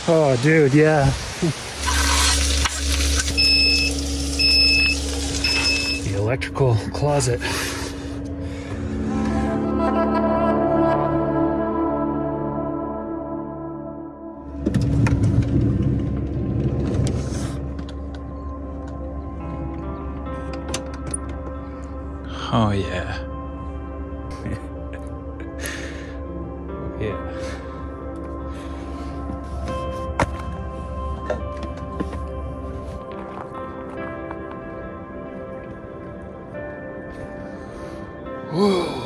Oh, dude, yeah. The electrical closet. Oh, yeah. Yeah. Whoa.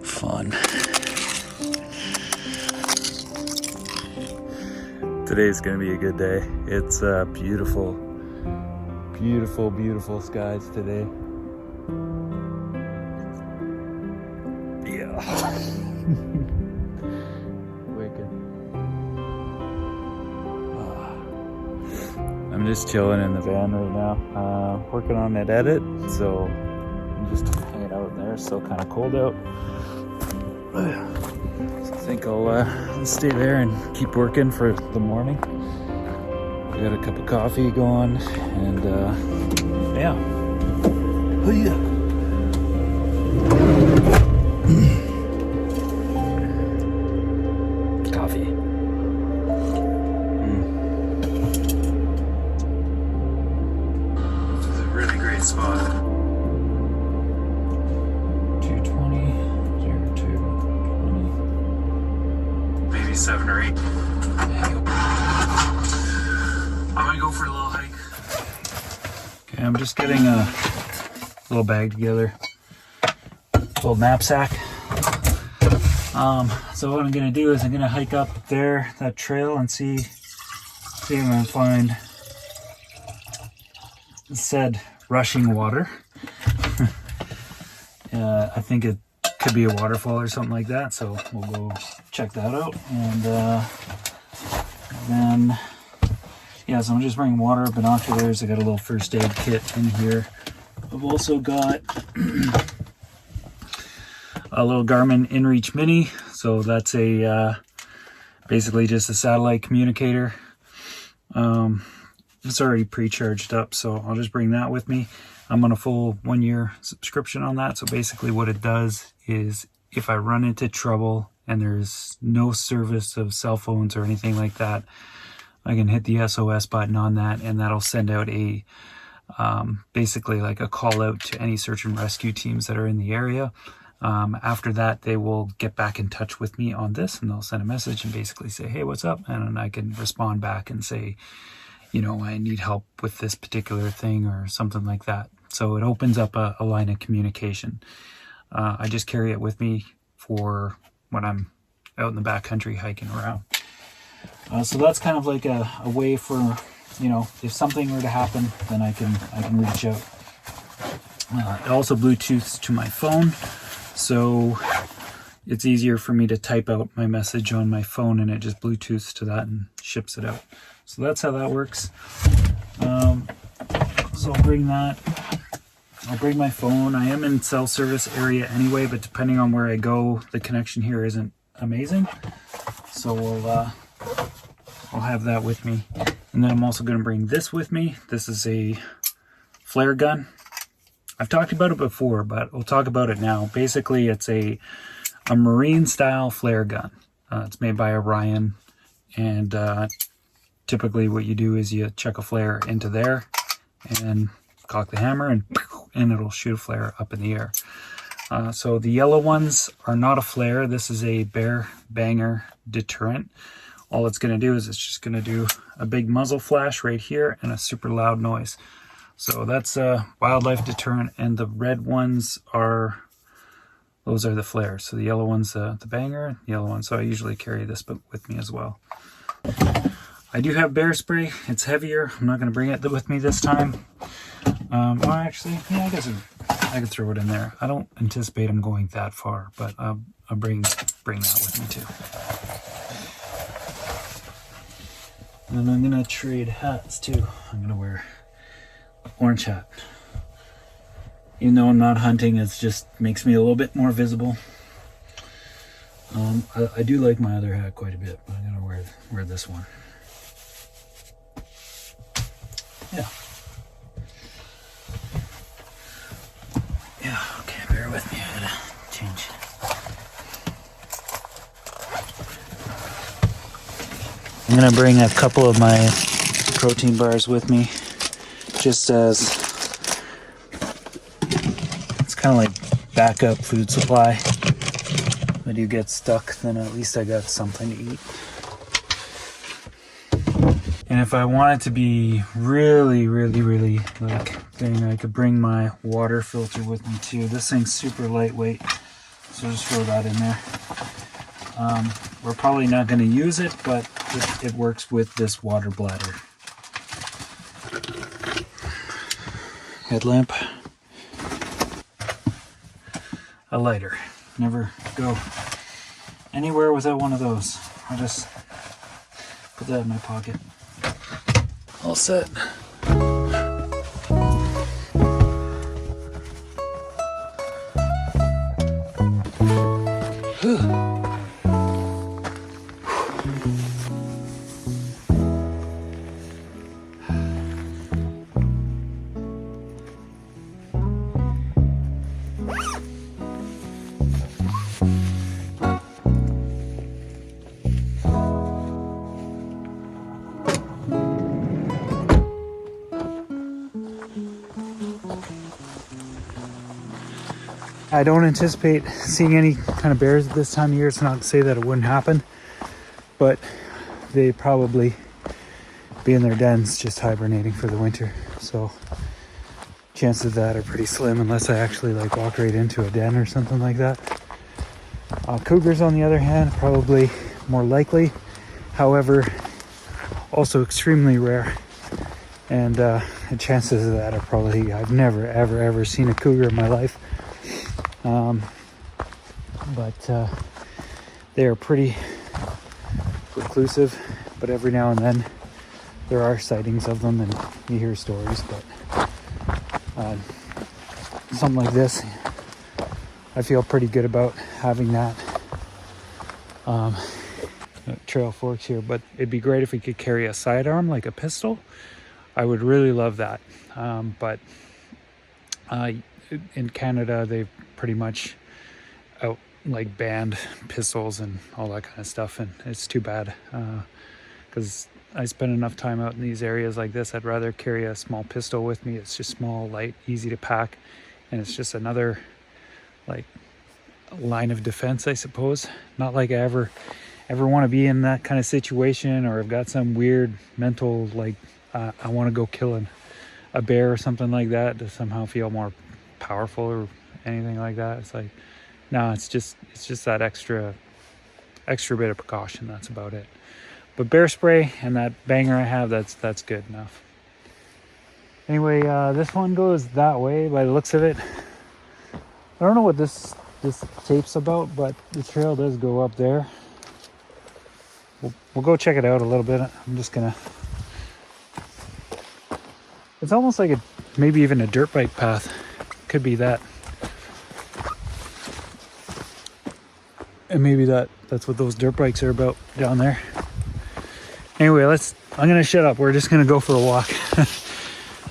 Fun. Today's gonna be a good day. It's beautiful, beautiful, beautiful skies today. Yeah. Wicked. I'm just chilling in the van right now, working on that edit, so I'm just hanging out in there. It's still kind of cold out. So I think I'll stay there and keep working for the morning. I got a cup of coffee going, and yeah. Oh yeah. Coffee. This is a really great spot. 220, 02, 20. Maybe 7 or 8. I'm gonna go for a little hike. Okay, I'm just getting a little bag together. Little knapsack. So what I'm gonna do is I'm gonna hike up there, that trail, and see if I can find said rushing water. I think it could be a waterfall or something like that, so we'll go check that out. And then yeah, so I'm just bringing water, binoculars. I got a little first aid kit in here. I've also got a little Garmin InReach Mini. So that's a basically just a satellite communicator. It's already pre-charged up, so I'll just bring that with me. I'm on a full 1-year subscription on that. So basically what it does is if I run into trouble and there's no service of cell phones or anything like that, I can hit the SOS button on that, and that'll send out a basically like a call out to any search and rescue teams that are in the area. After that, they will get back in touch with me on this, and they'll send a message and basically say, hey, what's up? And I can respond back and say, you know, I need help with this particular thing or something like that. So it opens up a line of communication. I just carry it with me for when I'm out in the backcountry hiking around. So that's kind of like a way for, you know, if something were to happen, then I can reach out. It also Bluetooths to my phone, so it's easier for me to type out my message on my phone, and it just Bluetooths to that and ships it out. So that's how that works. So I'll bring that. I'll bring my phone. I am in cell service area anyway, but depending on where I go, the connection here isn't amazing. So I'll have that with me. And then I'm also going to bring this with me. This is a flare gun. I've talked about it before, but we'll talk about it now. Basically, it's a marine style flare gun. It's made by Orion, and typically what you do is you chuck a flare into there and cock the hammer, and it'll shoot a flare up in the air. So the yellow ones are not a flare. This is a bear banger deterrent. All it's going to do is it's just going to do a big muzzle flash right here and a super loud noise. So that's a wildlife deterrent. And the red ones are those are the flares. So the yellow one's the banger, the yellow one. So I usually carry this with me as well. I do have bear spray. It's heavier. I'm not going to bring it with me this time. Well, actually, yeah, I guess I could throw it in there. I don't anticipate I'm going that far, but I'll bring that with me too. And I'm going to trade hats too. I'm going to wear an orange hat. Even though I'm not hunting, it just makes me a little bit more visible. I do like my other hat quite a bit, but I'm gonna wear this one. Yeah. Yeah, okay, bear with me, I gotta change. I'm gonna bring a couple of my protein bars with me, just as it's kind of like backup food supply. If I do get stuck, then at least I got something to eat. And if I want it to be really like thing, I could bring my water filter with me too. This thing's super lightweight, so just throw that in there. We're probably not going to use it, but it works with this water bladder. Headlamp. A lighter. Never go anywhere without one of those. I'll just put that in my pocket. All set. I don't anticipate seeing any kind of bears at this time of year. It's not to say that it wouldn't happen, but they probably be in their dens just hibernating for the winter. So chances of that are pretty slim unless I actually like walk right into a den or something like that. Cougars, on the other hand, probably more likely. However, also extremely rare. And the chances of that are probably, I've never ever seen a cougar in my life. But they are pretty reclusive, but every now and then there are sightings of them and you hear stories. But something like this, I feel pretty good about having that. Trail forks here, but it'd be great if we could carry a sidearm like a pistol. I would really love that. But in Canada, they've pretty much banned pistols and all that kind of stuff, and it's too bad, because I spend enough time out in these areas like this. I'd rather carry a small pistol with me. It's just small, light, easy to pack, and it's just another like line of defense, I suppose. Not like I ever want to be in that kind of situation, or I've got some weird mental like I want to go kill a bear or something like that to somehow feel more powerful or anything like that. It's like, no, it's just that extra bit of precaution. That's about it. But bear spray and that banger I have, that's good enough. Anyway, this one goes that way by the looks of it. I don't know what this tape's about, but the trail does go up there. We'll go check it out a little bit. I'm just gonna, it's almost like maybe even a dirt bike path. Could be that. And maybe that's what those dirt bikes are about down there. Anyway, I'm gonna shut up. We're just gonna go for a walk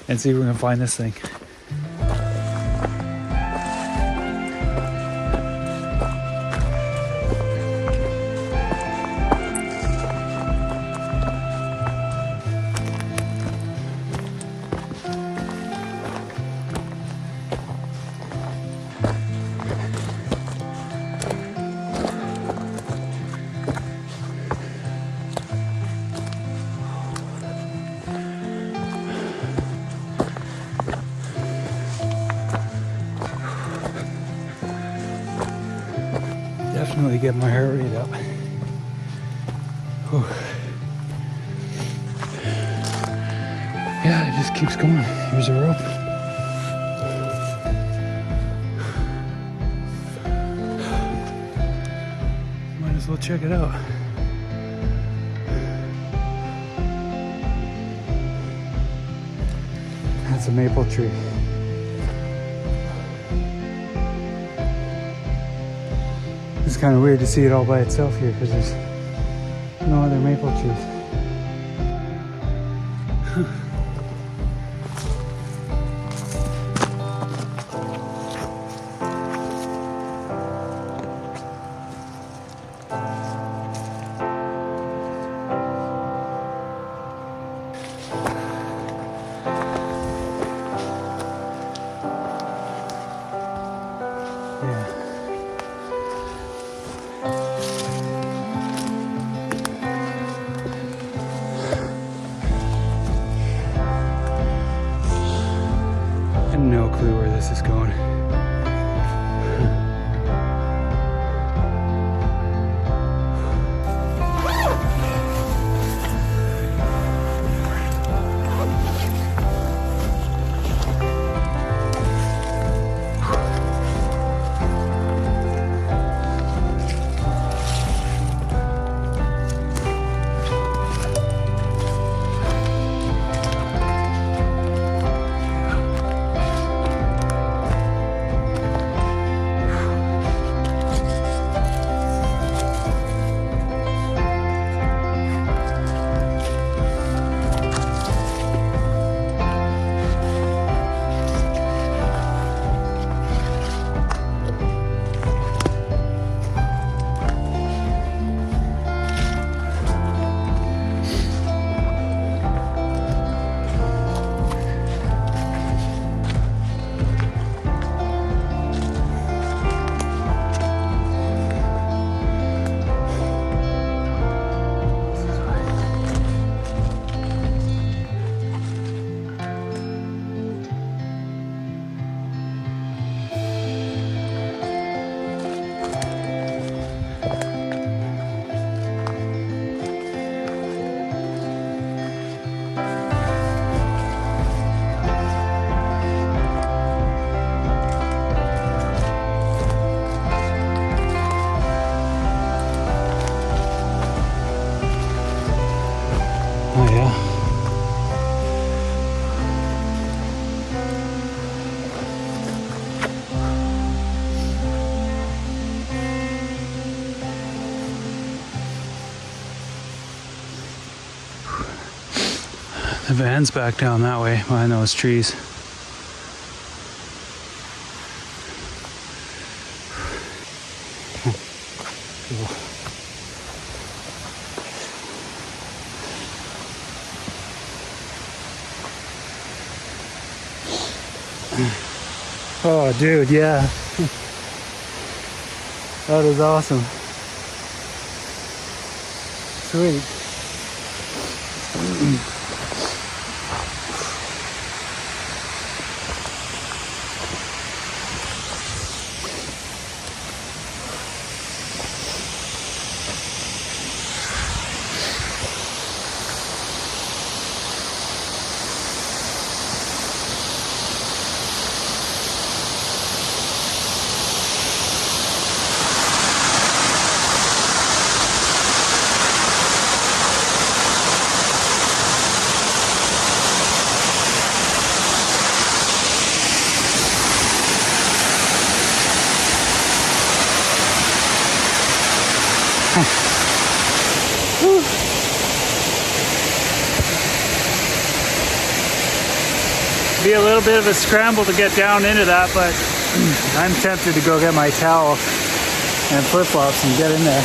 and see if we can find this thing. really get my heart rate up. Whew. Yeah, it just keeps going. Here's a rope. Might as well check it out. That's a maple tree. It's kind of weird to see it all by itself here because there's no other maple trees. No clue where this is going. Oh yeah. The van's back down that way behind those trees. Cool. Oh, dude, yeah. That is awesome. Sweet. Be a little bit of a scramble to get down into that, but I'm tempted to go get my towel and flip-flops and get in there.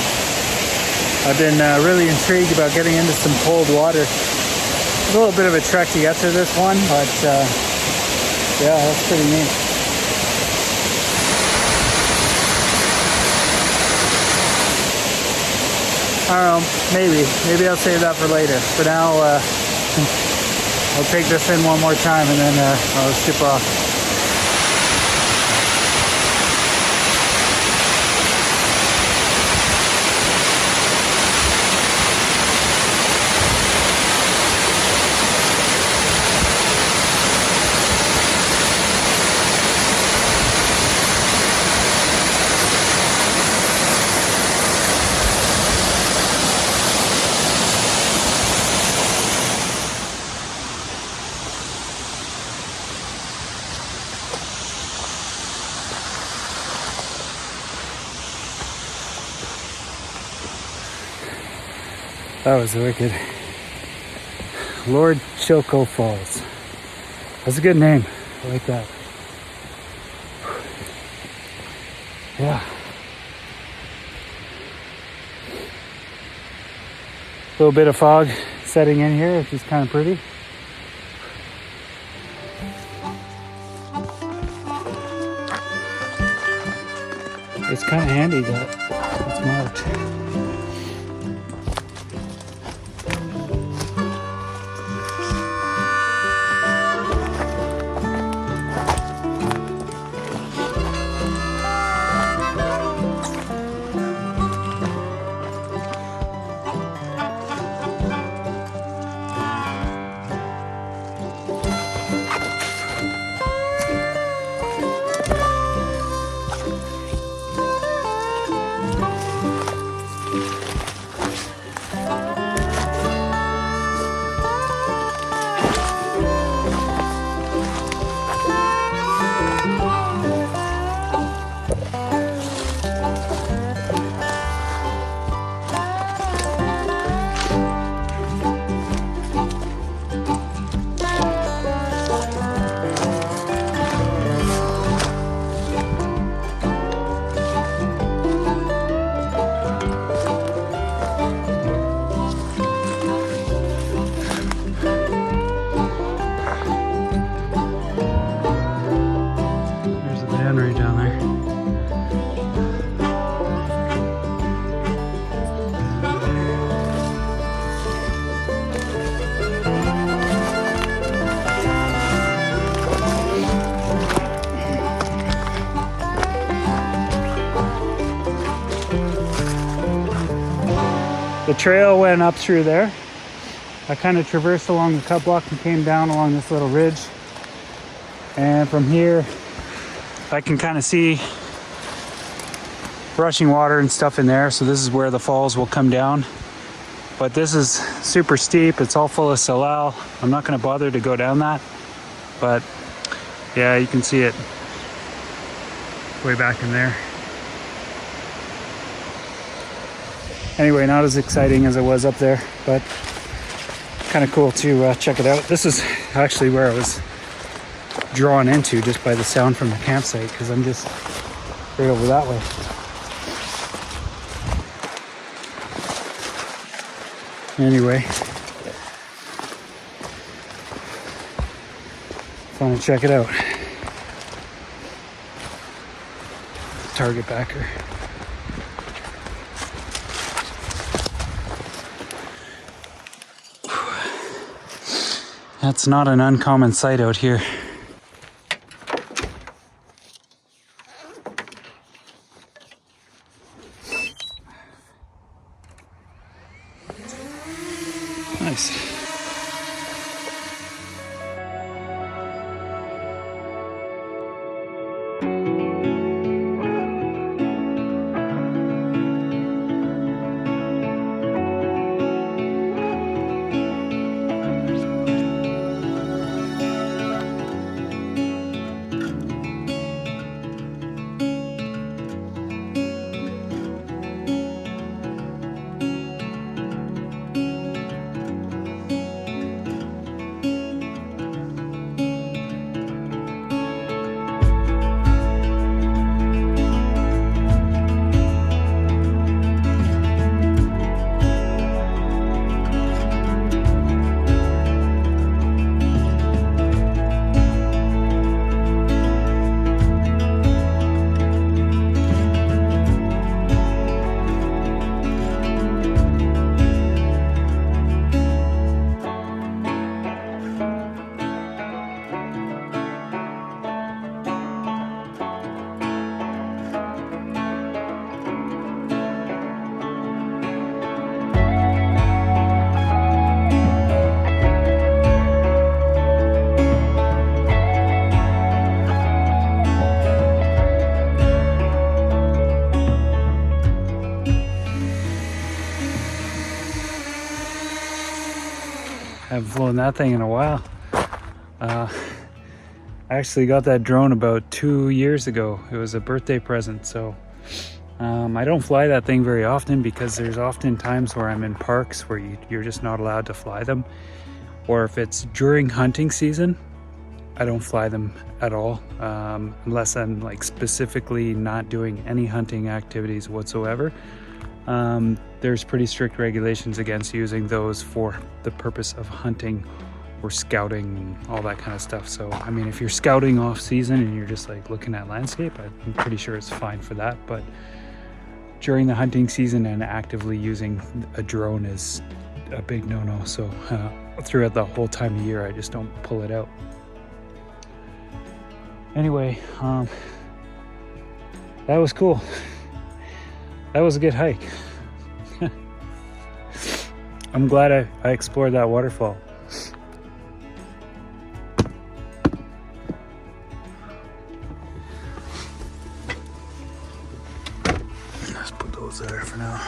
I've been really intrigued about getting into some cold water. It's a little bit of a trek to get to this one, but yeah, that's pretty neat. I don't know, maybe I'll save that for later. For now, I'll take this in one more time and then I'll skip off. That was wicked. Lord Choco Falls. That's a good name. I like that. Yeah. A little bit of fog setting in here, which is kind of pretty. It's kind of handy that it's marked. Right down there. The trail went up through there. I kind of traversed along the cut block and came down along this little ridge. And from here, I can kind of see rushing water and stuff in there. So this is where the falls will come down. But this is super steep. It's all full of salal. I'm not going to bother to go down that. But yeah, you can see it way back in there. Anyway, not as exciting as it was up there, but kind of cool to check it out. This is actually where I was drawn into just by the sound from the campsite, because I'm just right over that way. Anyway, fun to check it out. Target backer. That's not an uncommon sight out here. Nice. Haven't flown that thing in a while. I actually got that drone about 2 years ago. It was a birthday present, so I don't fly that thing very often because there's often times where I'm in parks where you're just not allowed to fly them. Or if it's during hunting season, I don't fly them at all, unless I'm like specifically not doing any hunting activities whatsoever. There's pretty strict regulations against using those for the purpose of hunting or scouting, all that kind of stuff. So, I mean, if you're scouting off season and you're just like looking at landscape, I'm pretty sure it's fine for that. But during the hunting season and actively using a drone is a big no-no. So throughout the whole time of year, I just don't pull it out. Anyway, that was cool. That was a good hike. I'm glad I explored that waterfall. Let's put those there for now.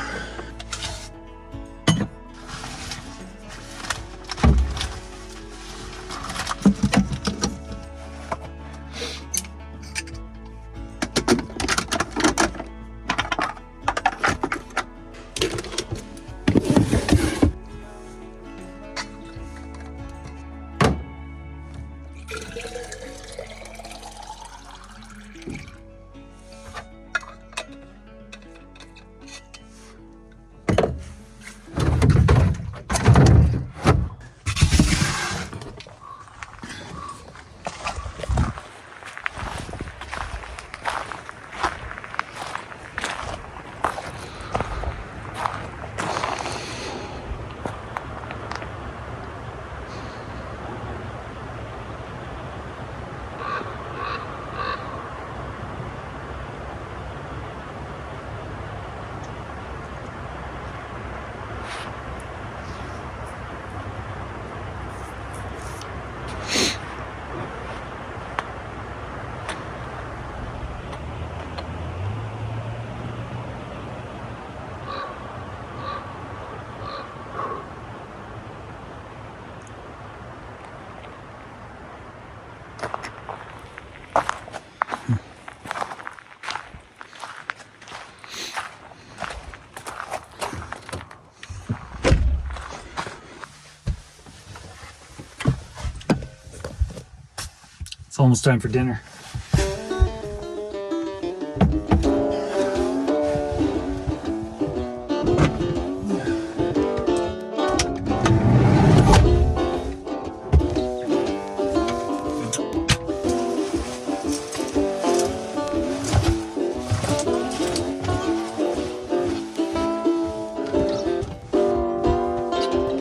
It's almost time for dinner.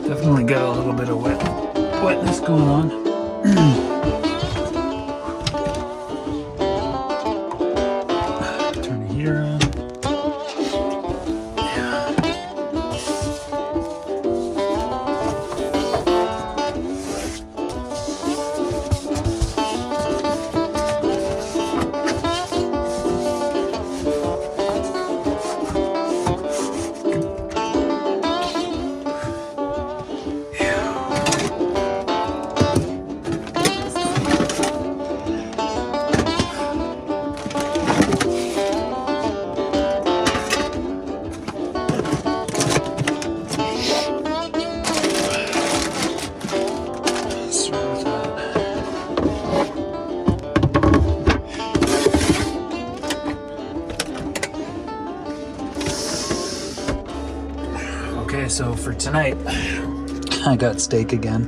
Definitely got a little bit of wetness going on. Turn the heater on. Okay, so for tonight, I got steak again.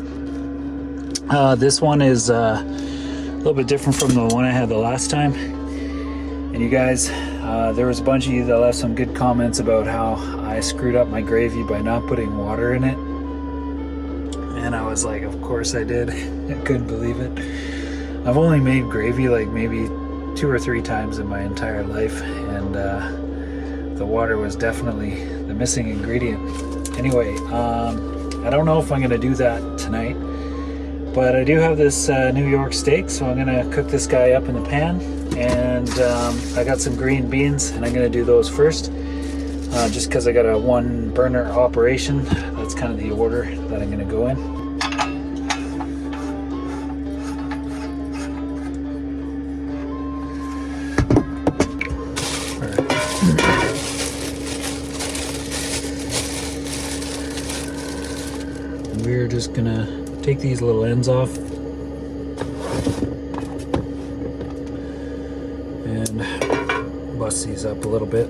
This one is a little bit different from the one I had the last time. And you guys, there was a bunch of you that left some good comments about how I screwed up my gravy by not putting water in it. And I was like, of course I did. I couldn't believe it. I've only made gravy like maybe 2 or 3 times in my entire life, and the water was definitely the missing ingredient. Anyway, I don't know if I'm gonna do that tonight, but I do have this New York steak, so I'm gonna cook this guy up in the pan. And I got some green beans, and I'm gonna do those first, just because I got a 1 burner operation. That's kind of the order that I'm gonna go in. We're just gonna take these little ends off and bust these up a little bit.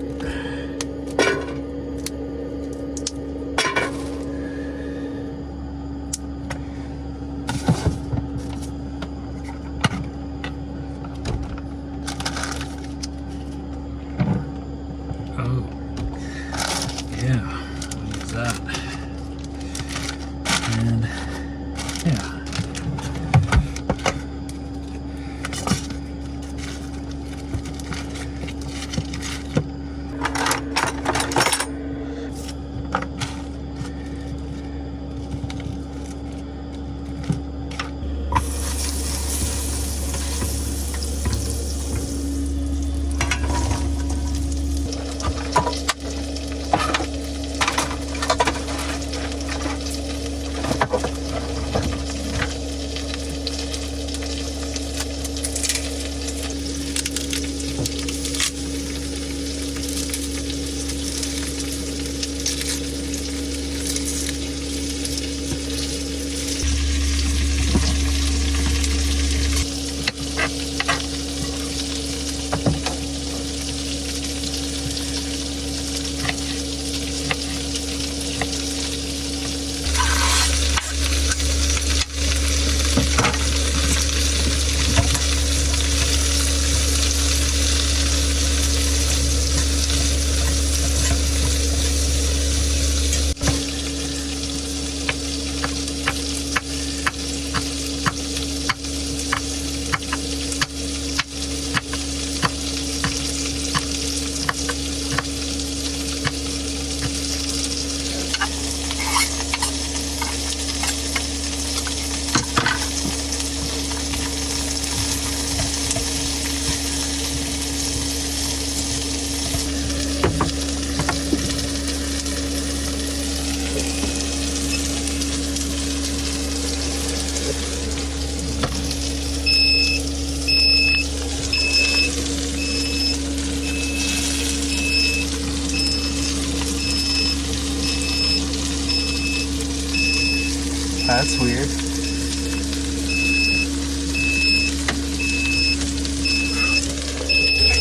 That's weird.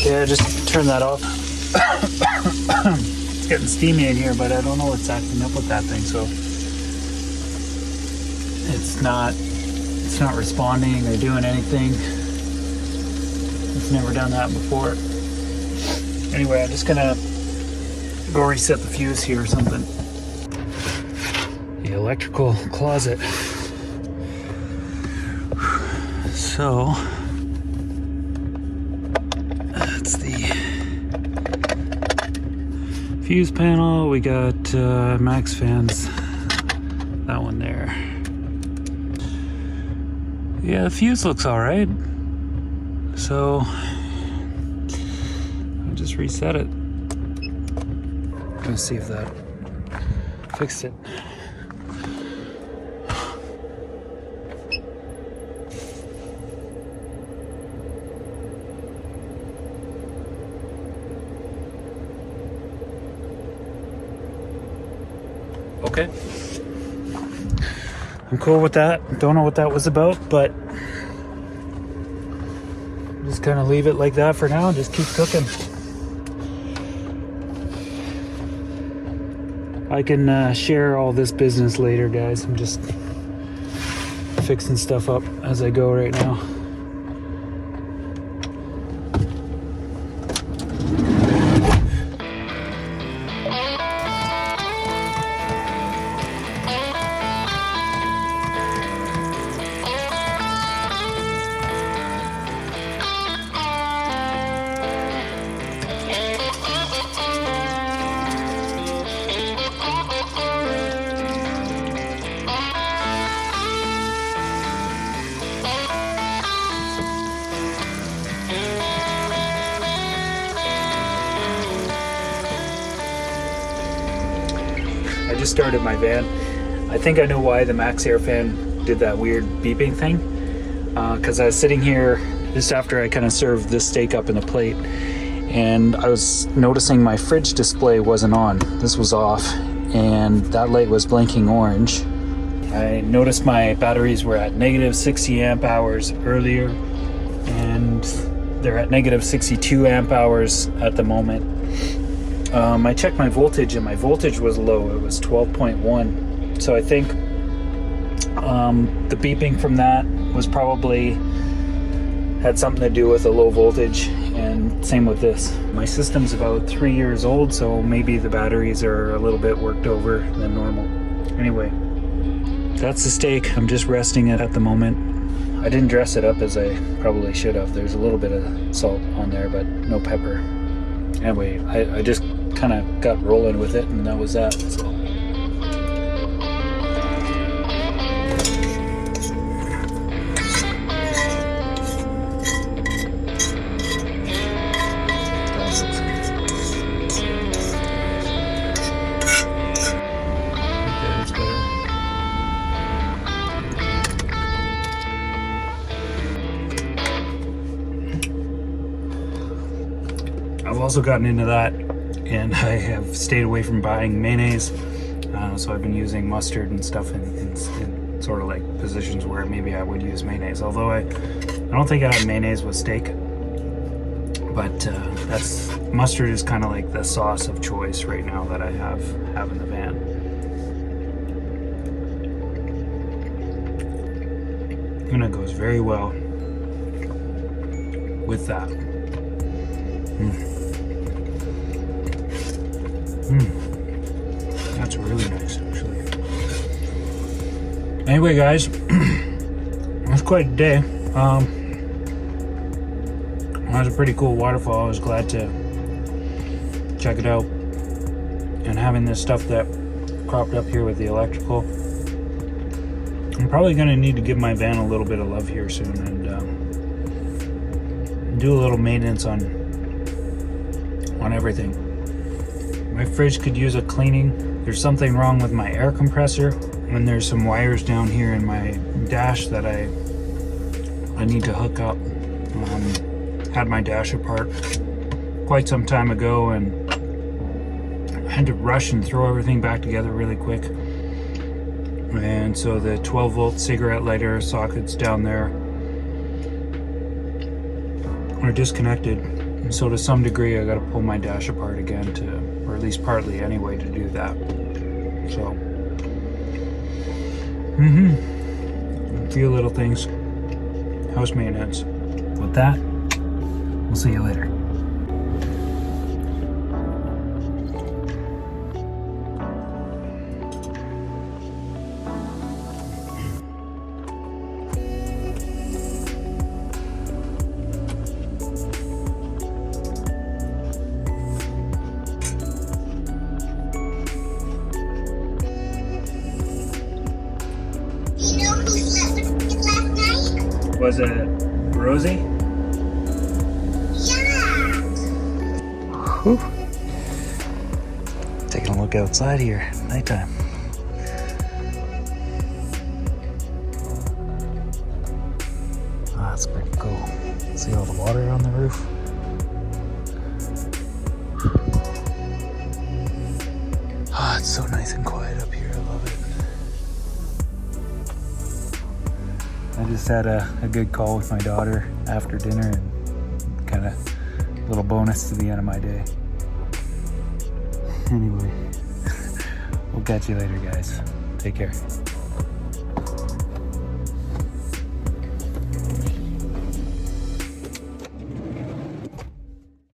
Yeah, just turn that off. It's getting steamy in here, but I don't know what's acting up with that thing, so it's not responding or doing anything. It's never done that before. Anyway, I'm just gonna go reset the fuse here or something. The electrical closet. So that's the fuse panel. We got max fans, that one there. Yeah, the fuse looks all right. So I'll just reset it. Let's see if that fixed it. Okay. I'm cool with that. Don't know what that was about, but just kind of leave it like that for now and just keep cooking. I can share all this business later, guys. I'm just fixing stuff up as I go right now. I just started my van. I think I know why the max air fan did that weird beeping thing. Because I was sitting here just after I kind of served this steak up in a plate, and I was noticing my fridge display wasn't on. This was off, and that light was blinking orange. I noticed my batteries were at negative 60 amp hours earlier, and they're at negative 62 amp hours at the moment. I checked my voltage, and my voltage was low. It was 12.1. So I think the beeping from that was probably had something to do with a low voltage, and same with this. My system's about 3 years old, so maybe the batteries are a little bit worked over than normal. Anyway, that's the steak. I'm just resting it at the moment. I didn't dress it up as I probably should have. There's a little bit of salt on there, but no pepper. Anyway, I just kind of got rolling with it, and that was that. So. I've also gotten into that, and I have stayed away from buying mayonnaise, so I've been using mustard and stuff in sort of like positions where maybe I would use mayonnaise, although I don't think I have mayonnaise with steak, but mustard is kind of like the sauce of choice right now that I have in the van. And it goes very well with that. That's really nice, actually. Anyway, guys, that's quite a day. That was a pretty cool waterfall. I was glad to check it out. And having this stuff that cropped up here with the electrical, I'm probably going to need to give my van a little bit of love here soon, and do a little maintenance on everything. My fridge could use a cleaning. There's something wrong with my air compressor, and there's some wires down here in my dash that I need to hook up. Had my dash apart quite some time ago, and I had to rush and throw everything back together really quick. And so the 12-volt cigarette lighter sockets down there are disconnected. And so to some degree, I got to pull my dash apart again or at least partly anyway, to do that. So, a few little things, house maintenance. With that, we'll see you later. Was it Rosie? Yeah. Whew. Taking a look outside here, nighttime. Oh, that's pretty cool. See all the water on the roof? Oh, it's so nice and quiet up here. I love it. I just had a good call with my daughter after dinner, and kind of a little bonus to the end of my day. Anyway, we'll catch you later, guys. Take care.